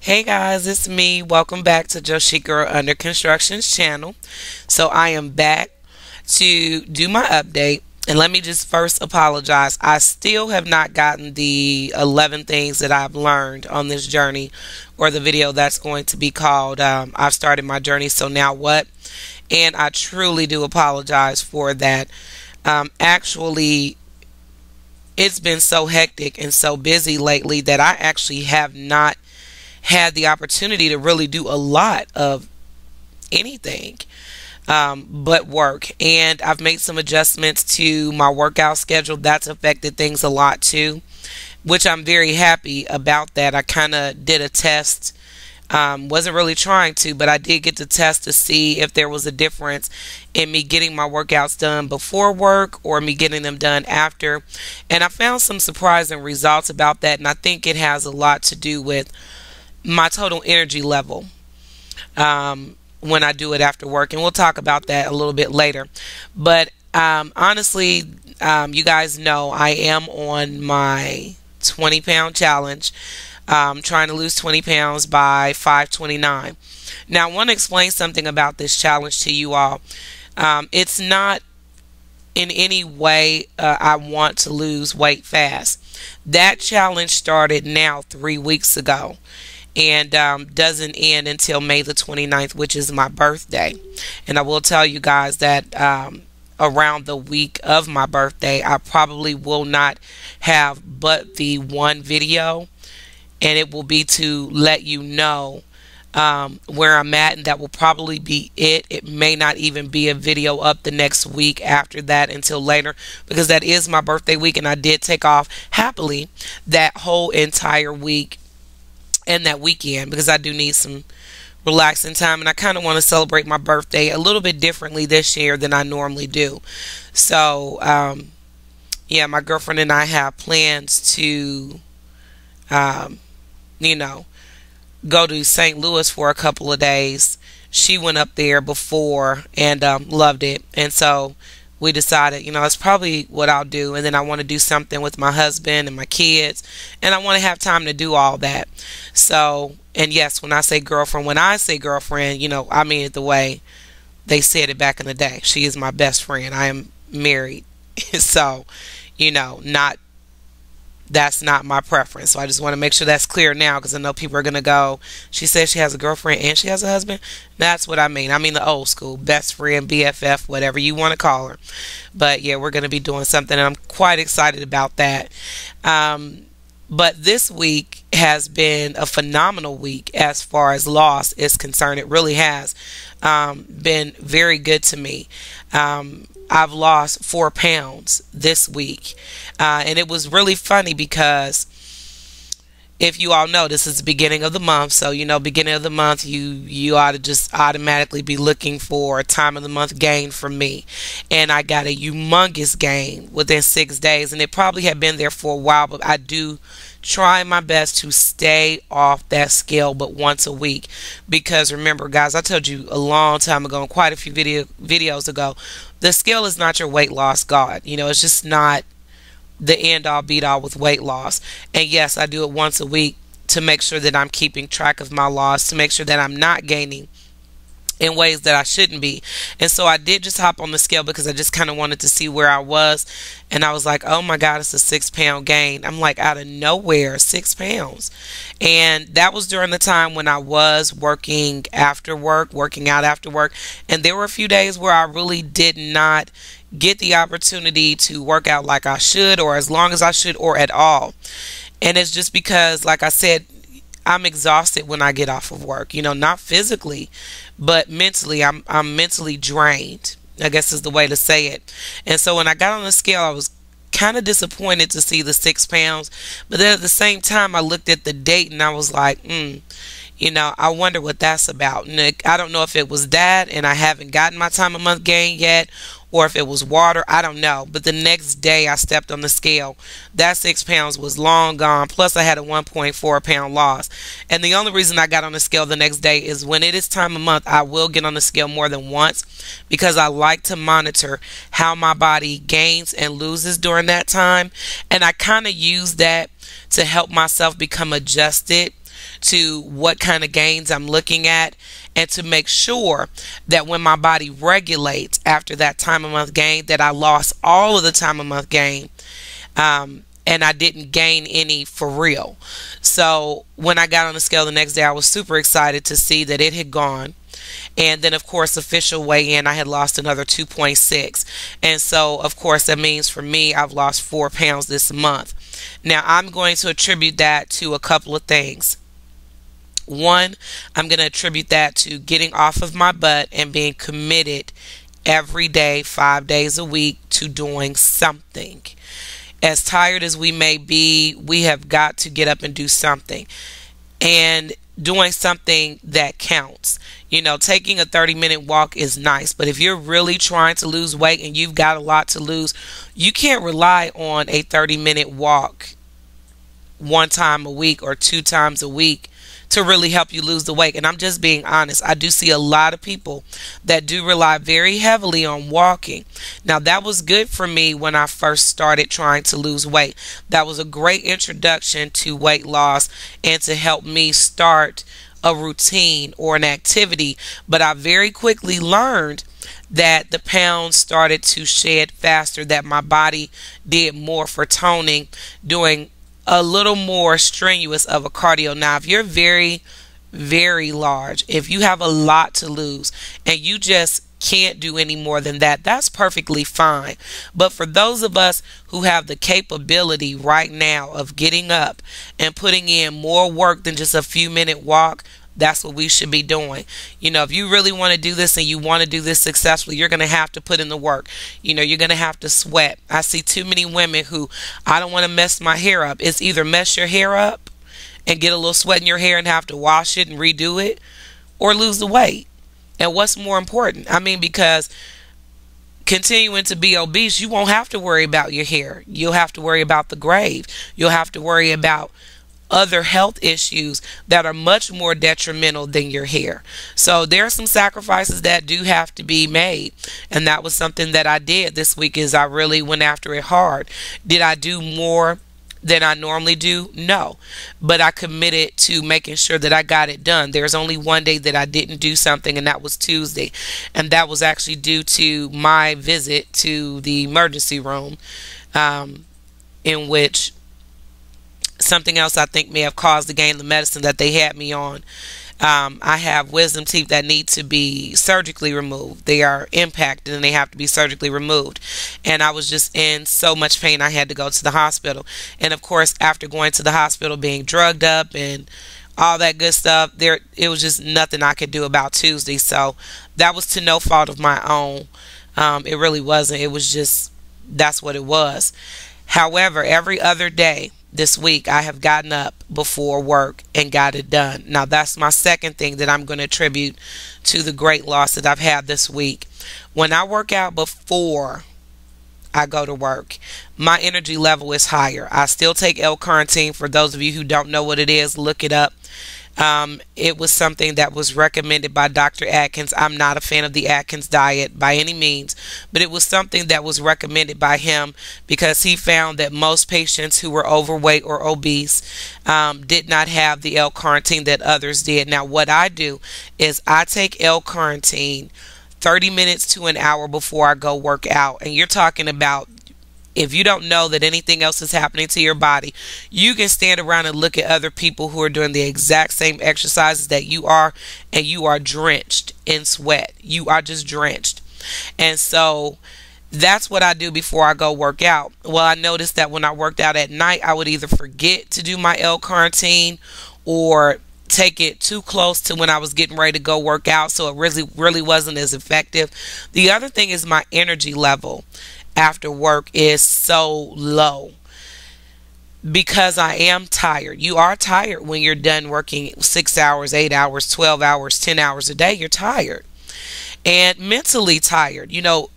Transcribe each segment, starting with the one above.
Hey guys, it's me. Welcome back to Joshika Under Construction's channel. So I am back to do my update. And let me just first apologize. I still have not gotten the 11 things that I've learned on this journey, or the video that's going to be called I've started my journey, so now what? And I truly do apologize for that. Actually, it's been so hectic and so busy lately that I actually have not had the opportunity to really do a lot of anything but work. And I've made some adjustments to my workout schedule. That's affected things a lot too, which I'm very happy about that. I kind of did a test. Wasn't really trying to, but I did get to test to see if there was a difference in me getting my workouts done before work or me getting them done after. And I found some surprising results about that. And I think it has a lot to do with my total energy level when I do it after work, and we'll talk about that a little bit later. But honestly, you guys know I am on my 20-pound challenge, trying to lose 20 pounds by 5/29. Now I want to explain something about this challenge to you all. It's not in any way I want to lose weight fast. That challenge started now 3 weeks ago, and doesn't end until May the 29th, which is my birthday. And I will tell you guys that around the week of my birthday, I probably will not have but the one video, and it will be to let you know where I'm at, and that will probably be it. It may not even be a video up the next week after that until later, because that is my birthday week, and I did take off happily that whole entire week and that weekend, because I do need some relaxing time, and I kind of want to celebrate my birthday a little bit differently this year than I normally do. So yeah, my girlfriend and I have plans to you know, go to St. Louis for a couple of days. She went up there before and loved it, and so we decided, that's probably what I'll do. And then I want to do something with my husband and my kids, and I want to have time to do all that. So, and yes, when I say girlfriend, I mean it the way they said it back in the day. She is my best friend. I am married. So, that's not my preference. So I just want to make sure that's clear now, because I know people are going to go, she says she has a girlfriend and she has a husband. That's what I mean. I mean the old school, best friend, BFF, whatever you want to call her. But yeah, we're going to be doing something, and I'm quite excited about that. But this week has been a phenomenal week as far as loss is concerned. It really has been very good to me. I've lost 4 pounds this week, and it was really funny because, if you all know, this is the beginning of the month, so beginning of the month, you ought to just automatically be looking for a time of the month gain from me. And I got a humongous gain within 6 days, and it probably had been there for a while, but I do try my best to stay off that scale but once a week, because remember guys, I told you a long time ago, and quite a few videos ago, the scale is not your weight loss god. It's just not the end all beat all with weight loss. And yes, I do it once a week to make sure that I'm keeping track of my loss, to make sure that I'm not gaining in ways that I shouldn't be. And so I did just hop on the scale, because I just kind of wanted to see where I was, and I was like, oh my god, it's a 6-pound gain. I'm like, out of nowhere, 6 pounds. And that was during the time when I was working after work, working out after work, and there were a few days where I really did not get the opportunity to work out like I should, or as long as I should, or at all. And it's just because, like I said, I'm exhausted when I get off of work, not physically, but mentally. I'm mentally drained, I guess is the way to say it. And so when I got on the scale, I was kind of disappointed to see the 6 pounds, but then at the same time I looked at the date and I was like, I wonder what that's about. And I don't know if it was that and I haven't gotten my time of month gain yet, or if it was water, I don't know. But the next day I stepped on the scale, that 6 pounds was long gone, plus I had a 1.4 pound loss. And the only reason I got on the scale the next day is when it is time of month, I will get on the scale more than once, because I like to monitor how my body gains and loses during that time. And I kind of use that to help myself become adjusted to what kind of gains I'm looking at, and to make sure that when my body regulates after that time of month gain, that I lost all of the time of month gain, and I didn't gain any for real. So when I got on the scale the next day, I was super excited to see that it had gone. And then, of course, official weigh-in, I had lost another 2.6. And so, of course, that means for me, I've lost 4 pounds this month. Now, I'm going to attribute that to a couple of things. One, I'm going to attribute that to getting off of my butt and being committed every day, 5 days a week, to doing something. As tired as we may be, we have got to get up and do something. And doing something that counts. You know, taking a 30-minute walk is nice, but if you're really trying to lose weight and you've got a lot to lose, you can't rely on a 30-minute walk 1 time a week or 2 times a week to really help you lose the weight. And I'm just being honest. I do see a lot of people that do rely very heavily on walking. Now, that was good for me when I first started trying to lose weight. That was a great introduction to weight loss and to help me start a routine or an activity. But I very quickly learned that the pounds started to shed faster, that my body did more for toning, doing a little more strenuous of a cardio. Now, if you're very, very large, if you have a lot to lose and you just can't do any more than that, that's perfectly fine. But for those of us who have the capability right now of getting up and putting in more work than just a few-minute walk, that's what we should be doing. You know, if you really want to do this and you want to do this successfully, you're going to have to put in the work. You know, you're going to have to sweat. I see too many women who, I don't want to mess my hair up. It's either mess your hair up and get a little sweat in your hair and have to wash it and redo it, or lose the weight. And what's more important? I mean, because continuing to be obese, you won't have to worry about your hair. You'll have to worry about the grave. You'll have to worry about other health issues that are much more detrimental than your hair. So there are some sacrifices that do have to be made, and that was something that I did this week. Is I really went after it hard. Did I do more than I normally do? No, but I committed to making sure that I got it done. There's only one day that I didn't do something, and that was Tuesday, and that was actually due to my visit to the emergency room, in which something else I think may have caused the gain, the medicine that they had me on. I have wisdom teeth that need to be surgically removed. They are impacted and they have to be surgically removed. And I was just in so much pain I had to go to the hospital. And of course, after going to the hospital, being drugged up and all that good stuff, it was just nothing I could do about Tuesday. So that was to no fault of my own. It really wasn't. It was just, that's what it was. However, every other day this week, I have gotten up before work and got it done. Now, that's my second thing that I'm going to attribute to the great loss that I've had this week. When I work out before I go to work, my energy level is higher. I still take L-carnitine. For those of you who don't know what it is, look it up. It was something that was recommended by Dr. Atkins. I'm not a fan of the Atkins diet by any means, but it was something that was recommended by him because he found that most patients who were overweight or obese did not have the L-carnitine that others did. Now, what I do is I take L-carnitine 30 minutes to an hour before I go work out. And you're talking about, if you don't know that anything else is happening to your body, you can stand around and look at other people who are doing the exact same exercises that you are, and you are drenched in sweat. You are just drenched. And so that's what I do before I go work out. Well, I noticed that when I worked out at night, I would either forget to do my L-carnitine or take it too close to when I was getting ready to go work out, so it really wasn't as effective. The other thing is my energy level after work is so low because I am tired. You are tired when you're done working 6 hours, 8 hours, 12 hours, 10 hours a day. You're tired and mentally tired. You know,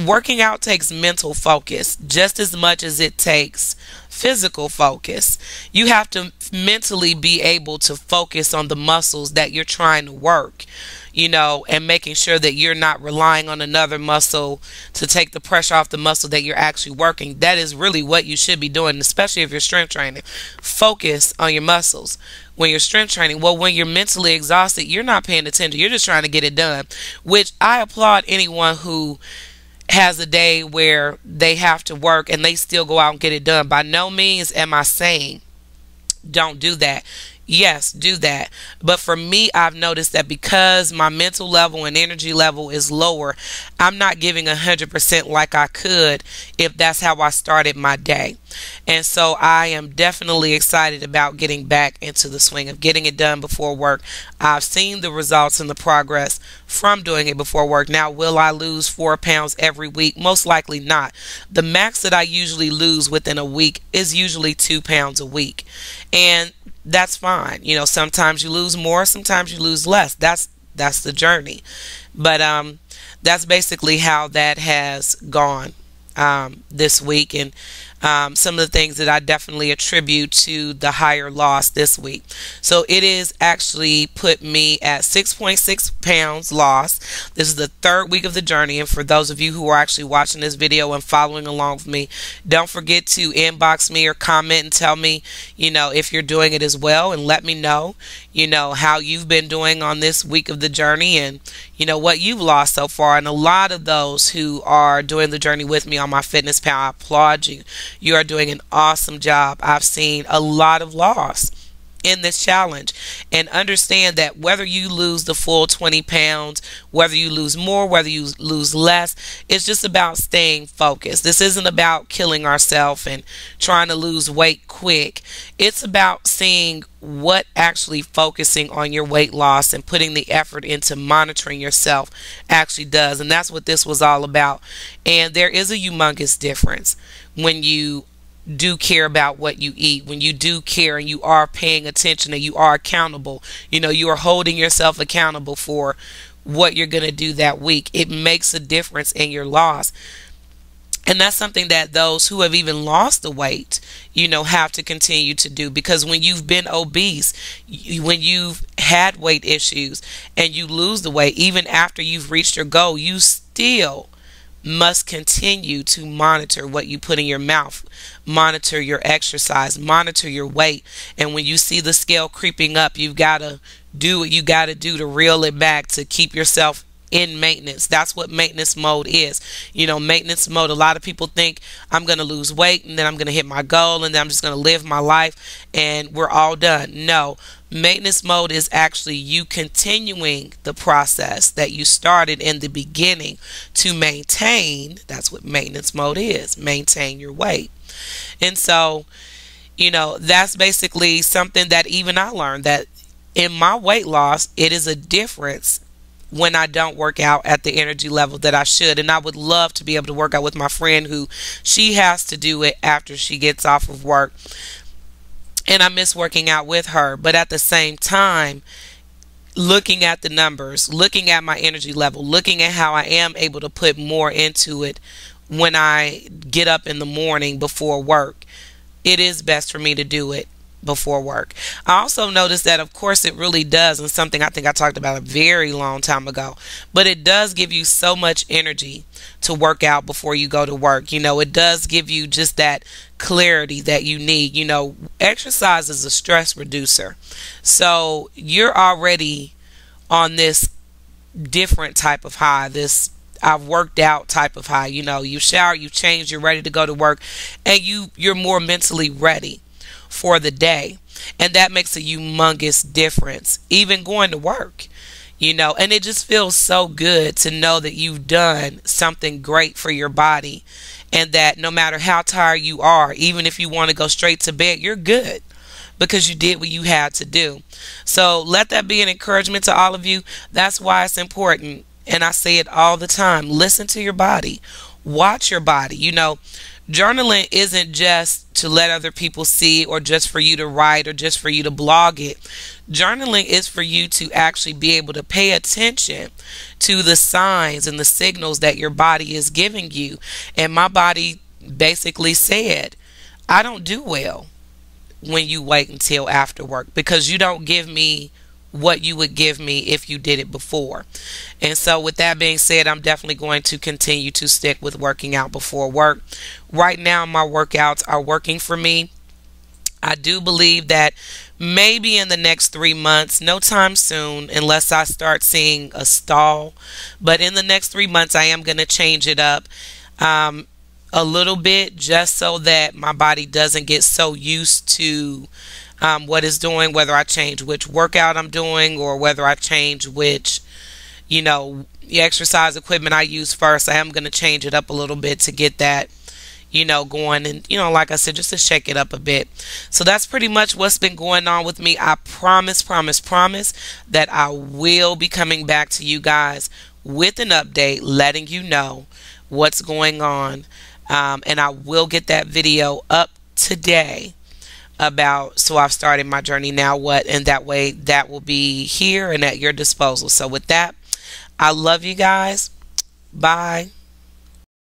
working out takes mental focus just as much as it takes physical focus. You have to mentally be able to focus on the muscles that you're trying to work, you know, and making sure that you're not relying on another muscle to take the pressure off the muscle that you're actually working. That is really what you should be doing, especially if you're strength training. Focus on your muscles. when you're strength training. Well, when you're mentally exhausted, you're not paying attention. You're just trying to get it done, which I applaud anyone who has a day where they have to work and they still go out and get it done. By no means am I saying don't do that. Yes, do that. But for me, I've noticed that because my mental level and energy level is lower, I'm not giving 100% like I could if that's how I started my day. And so I am definitely excited about getting back into the swing of getting it done before work. I've seen the results and the progress from doing it before work. Now, will I lose 4 pounds every week? Most likely not. The max that I usually lose within a week is usually 2 pounds a week. And that's fine. You know, sometimes you lose more, sometimes you lose less. That's the journey. But that's basically how that has gone this week, and some of the things that I definitely attribute to the higher loss this week. So it is actually put me at 6.6 pounds loss. This is the third week of the journey, and for those of you who are actually watching this video and following along with me, don't forget to inbox me or comment and tell me, you know, if you're doing it as well, and let me know, you know, how you've been doing on this week of the journey, and you know what you've lost so far. And a lot of those who are doing the journey with me on my Fitness Pal, I applaud you. You are doing an awesome job. I've seen a lot of loss in this challenge, and understand that whether you lose the full 20 pounds, whether you lose more, whether you lose less, it's just about staying focused. This isn't about killing ourselves and trying to lose weight quick. It's about seeing what actually focusing on your weight loss and putting the effort into monitoring yourself actually does. And that's what this was all about. And there is a humongous difference when you do care about what you eat, when you do care and you are paying attention and you are accountable. You know, you are holding yourself accountable for what you're going to do that week. It makes a difference in your loss. And that's something that those who have even lost the weight, you know, have to continue to do. Because when you've been obese, when you've had weight issues and you lose the weight, even after you've reached your goal, you still must continue to monitor what you put in your mouth, monitor your exercise, monitor your weight. And when you see the scale creeping up, you've got to do what you got to do to reel it back, to keep yourself in maintenance. That's what maintenance mode is. You know, maintenance mode, a lot of people think I'm going to lose weight and then I'm going to hit my goal and then I'm just going to live my life and we're all done. No, maintenance mode is actually you continuing the process that you started in the beginning to maintain. That's what maintenance mode is, maintain your weight. And so, you know, that's basically something that even I learned, that in my weight loss, it is a difference when I don't work out at the energy level that I should. And I would love to be able to work out with my friend who she has to do it after she gets off of work. And I miss working out with her. But at the same time, looking at the numbers, looking at my energy level, looking at how I am able to put more into it when I get up in the morning before work, it is best for me to do it before work. I also noticed that, of course, it really does, and something I think I talked about a very long time ago, but it does give you so much energy to work out before you go to work. You know, it does give you just that clarity that you need. You know, exercise is a stress reducer. So you're already on this different type of high, this I've worked out type of high. You know, you shower, you change, you're ready to go to work, and you're more mentally ready for the day. And that makes a humongous difference, even going to work, you know. And it just feels so good to know that you've done something great for your body, and that no matter how tired you are, even if you want to go straight to bed, you're good because you did what you had to do. So let that be an encouragement to all of you. That's why it's important, and I say it all the time, listen to your body, watch your body. You know, journaling isn't just to let other people see, or just for you to write, or just for you to blog it. Journaling is for you to actually be able to pay attention to the signs and the signals that your body is giving you. And my body basically said, I don't do well when you wait until after work, because you don't give me what you would give me if you did it before. And so with that being said, I'm definitely going to continue to stick with working out before work. Right now, my workouts are working for me. I do believe that maybe in the next 3 months, no time soon, unless I start seeing a stall. But in the next 3 months, I am going to change it up um, a little bit, just so that my body doesn't get so used to what it's doing, whether I change which workout I'm doing or whether I change which, the exercise equipment I use first. I am going to change it up a little bit to get that, going, and, like I said, just to shake it up a bit. So that's pretty much what's been going on with me. I promise, promise, promise that I will be coming back to you guys with an update, letting you know what's going on. And I will get that video up today about so I've started my journey, now what, and that way that will be here and at your disposal. So with that, I love you guys. Bye.